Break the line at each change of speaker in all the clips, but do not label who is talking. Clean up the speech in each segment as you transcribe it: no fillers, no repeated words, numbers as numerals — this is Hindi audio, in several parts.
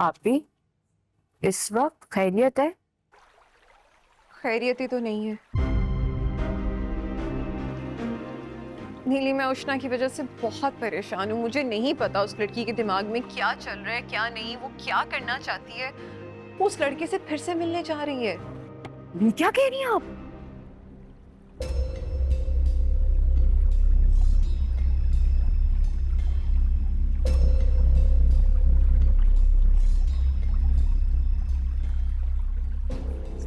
आप भी इस वक्त खैरियत है?
खैरियत ही तो नहीं है नीली। मैं उष्णा की वजह से बहुत परेशान हूँ। मुझे नहीं पता उस लड़की के दिमाग में क्या चल रहा है क्या नहीं, वो क्या करना चाहती है। वो उस लड़के से फिर से मिलने जा रही है।
ये क्या कह रही हैं आप?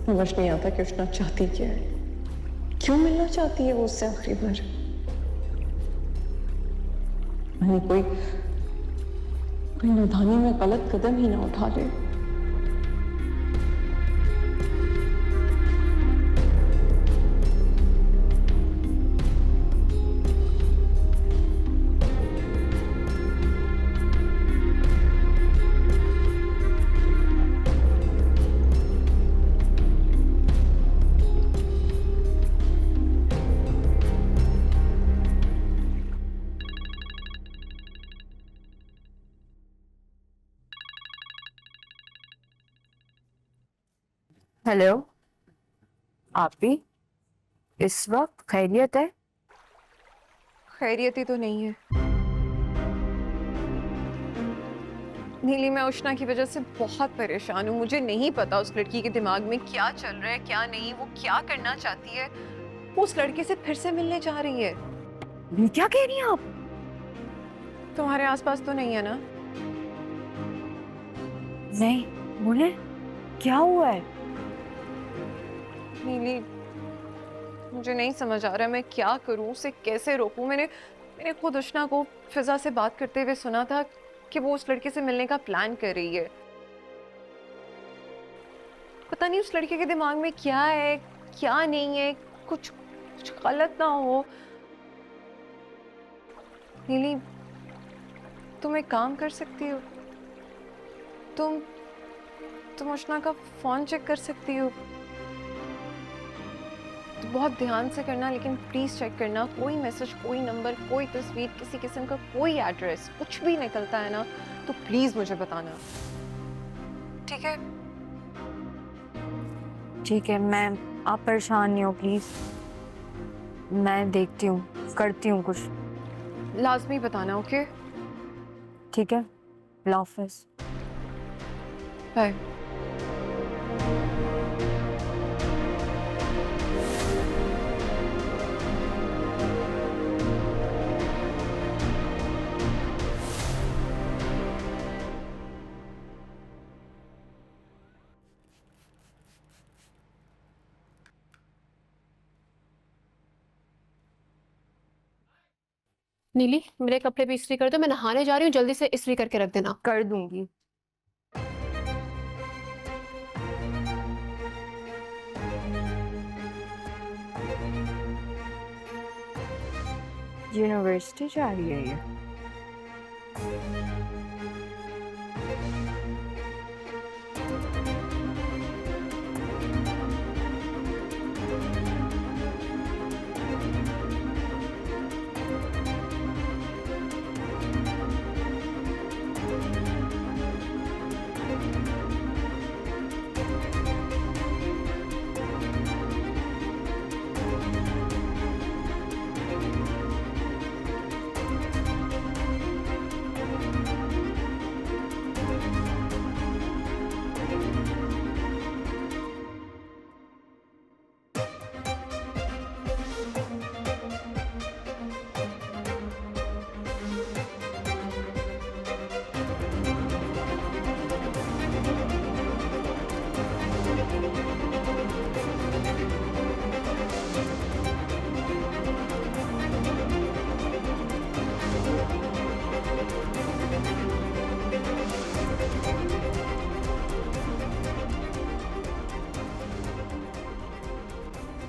समझ नहीं आता कि उष्णा चाहती क्या है, क्यों मिलना चाहती है वो उससे आखिरी बार। मैंने कोई नादानी में गलत कदम ही ना उठा ले।
हेलो, आप भी इस वक्त खैरियत है?
खैरियत ही तो नहीं है नीली। मैं उष्णा की वजह से बहुत परेशान हूँ। मुझे नहीं पता उस लड़की के दिमाग में क्या चल रहा है क्या नहीं, वो क्या करना चाहती है। वो उस लड़के से फिर से मिलने जा रही है।
ये क्या कह रही हैं आप?
तुम्हारे आसपास तो नहीं है ना?
नहीं, बोले क्या हुआ है?
नीली, मुझे नहीं समझ आ रहा मैं क्या करूं, उसे कैसे रोकूं। मैंने मैंने खुद उष्णा को फिजा से बात करते हुए सुना था कि वो उस लड़के से मिलने का प्लान कर रही है। पता नहीं उस लड़के के दिमाग में क्या है क्या नहीं है, कुछ कुछ गलत ना हो। नीली, तुम एक काम कर सकती हो, तुम उष्णा का फोन चेक कर सकती हो। तो बहुत ध्यान से करना, लेकिन प्लीज चेक करना। कोई मैसेज, कोई नंबर, कोई तस्वीर, किसी किस्म का कोई एड्रेस, कुछ भी निकलता है ना तो प्लीज मुझे बताना, ठीक है?
ठीक है मैम, आप परेशान नहीं हो प्लीज। मैं देखती हूँ, करती हूँ कुछ।
लाजमी बताना, ओके?
ठीक है, अल्लाह हाफिज।
बाय।
नीली, मेरे कपड़े भी इस्त्री कर दो। मैं नहाने जा रही हूँ, जल्दी से इस्त्री करके रख देना।
कर दूंगी। यूनिवर्सिटी जा रही है ये?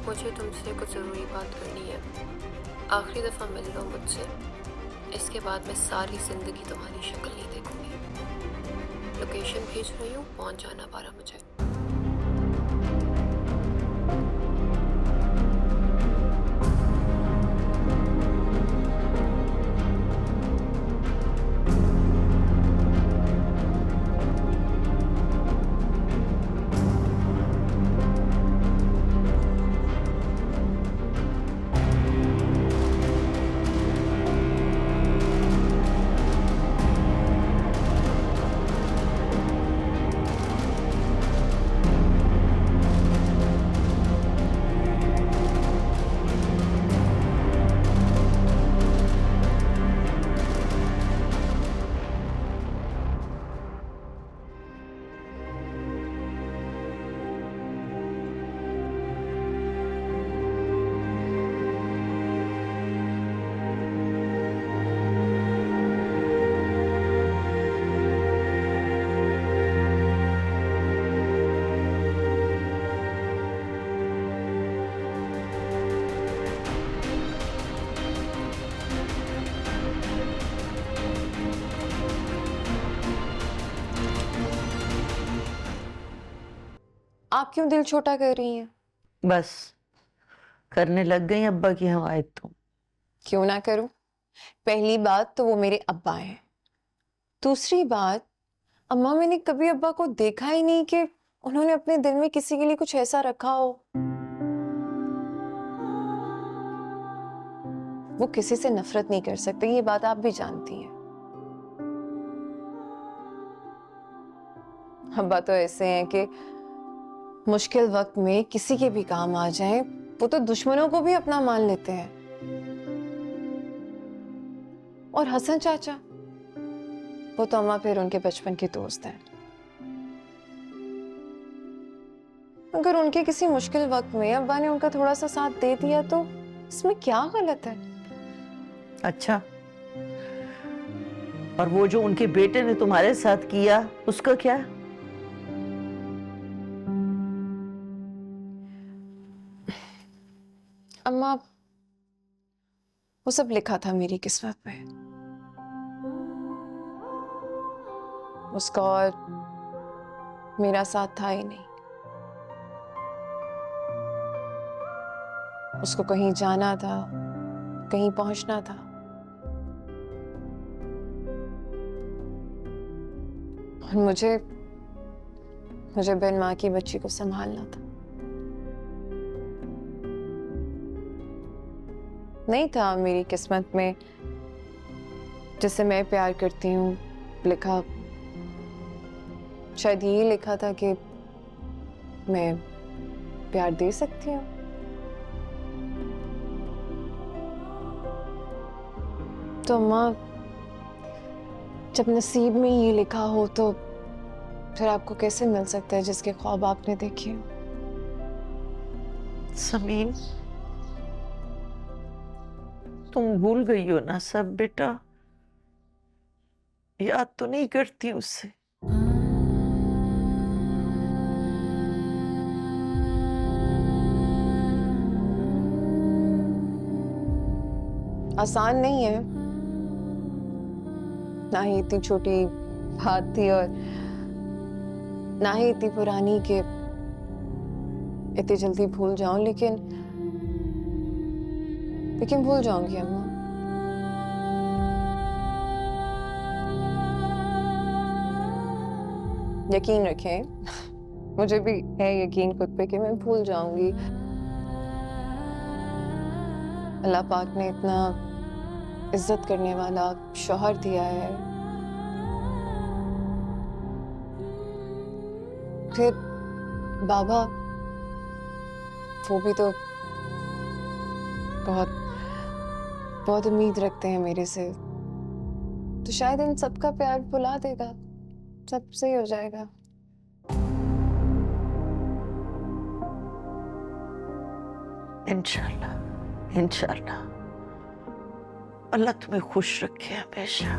मुझे तुमसे कुछ ज़रूरी बात करनी है। आखिरी दफ़ा मिल लो मुझसे, इसके बाद मैं सारी ज़िंदगी तुम्हारी शक्ल नहीं देखूंगी। लोकेशन भेज रही हूँ, पहुँच जाना 12 बजे।
आप क्यों दिल छोटा कर रही हैं?
बस करने लग गई अब्बा की हमायत तुम।
क्यों ना करूं? पहली बात तो वो मेरे अब्बा हैं। दूसरी बात, अम्मा मैंने कभी अब्बा को देखा ही नहीं कि उन्होंने अपने दिल में किसी के लिए कुछ ऐसा रखा हो। वो किसी से नफरत नहीं कर सकते, ये बात आप भी जानती हैं। अब्बा तो ऐसे हैं कि मुश्किल वक्त में किसी के भी काम आ जाएं, वो तो दुश्मनों को भी अपना मान लेते हैं। और हसन चाचा, वो तो अम्मा फिर उनके बचपन के दोस्त हैं। अगर उनके किसी मुश्किल वक्त में अब्बा ने उनका थोड़ा सा साथ दे दिया तो इसमें क्या गलत है?
अच्छा, और वो जो उनके बेटे ने तुम्हारे साथ किया उसका क्या?
अम्मा, वो सब लिखा था मेरी किस्मत में। उसका और मेरा साथ था ही नहीं। उसको कहीं जाना था, कहीं पहुंचना था। और मुझे बिन माँ की बच्ची को संभालना था। नहीं था मेरी किस्मत में जिसे मैं प्यार करती हूँ लिखा। शायद यही लिखा था कि मैं प्यार दे सकती हूँ। तो माँ, जब नसीब में ये लिखा हो तो फिर आपको कैसे मिल सकता है जिसके ख्वाब आपने देखे हो?
समीन, तुम भूल गई हो ना सब बेटा? याद तो नहीं करती उससे?
आसान नहीं है, ना ही इतनी छोटी बात थी और ना ही इतनी पुरानी कि इतनी जल्दी भूल जाऊं, लेकिन भूल जाऊंगी अम्मा। यकीन रखें, मुझे भी है यकीन खुद पे कि मैं भूल जाऊंगी। अल्लाह पाक ने इतना इज्जत करने वाला शौहर दिया है, फिर बाबा वो भी तो बहुत बहुत उम्मीद रखते हैं मेरे से। तो शायद इन सबका प्यार भुला देगा, सब सही हो जाएगा।
इंशाल्लाह, इंशाल्लाह। अल्लाह तुम्हें खुश रखे हमेशा।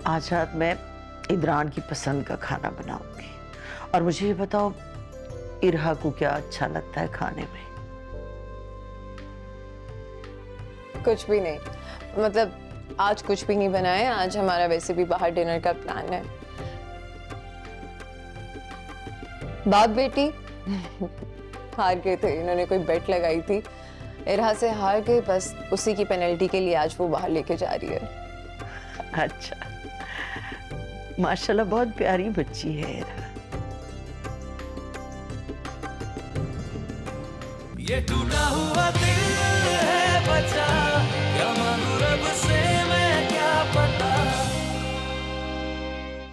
आज रात मैं इदरान की पसंद का खाना बनाऊंगी। और मुझे ये बताओ, इरहा को क्या अच्छा लगता है खाने में?
कुछ भी नहीं, मतलब आज कुछ भी नहीं बनाए। आज हमारा वैसे भी बाहर डिनर का प्लान है। बाप बेटी हार गए थे, इन्होंने कोई बेट लगाई थी, इरहा से हार गए, बस उसी की पेनल्टी के लिए आज वो बाहर लेके जा रही है।
अच्छा, माशाल्लाह बहुत प्यारी बच्ची है।
ये टूटा हुआ दिल है बचा, क्या मांगू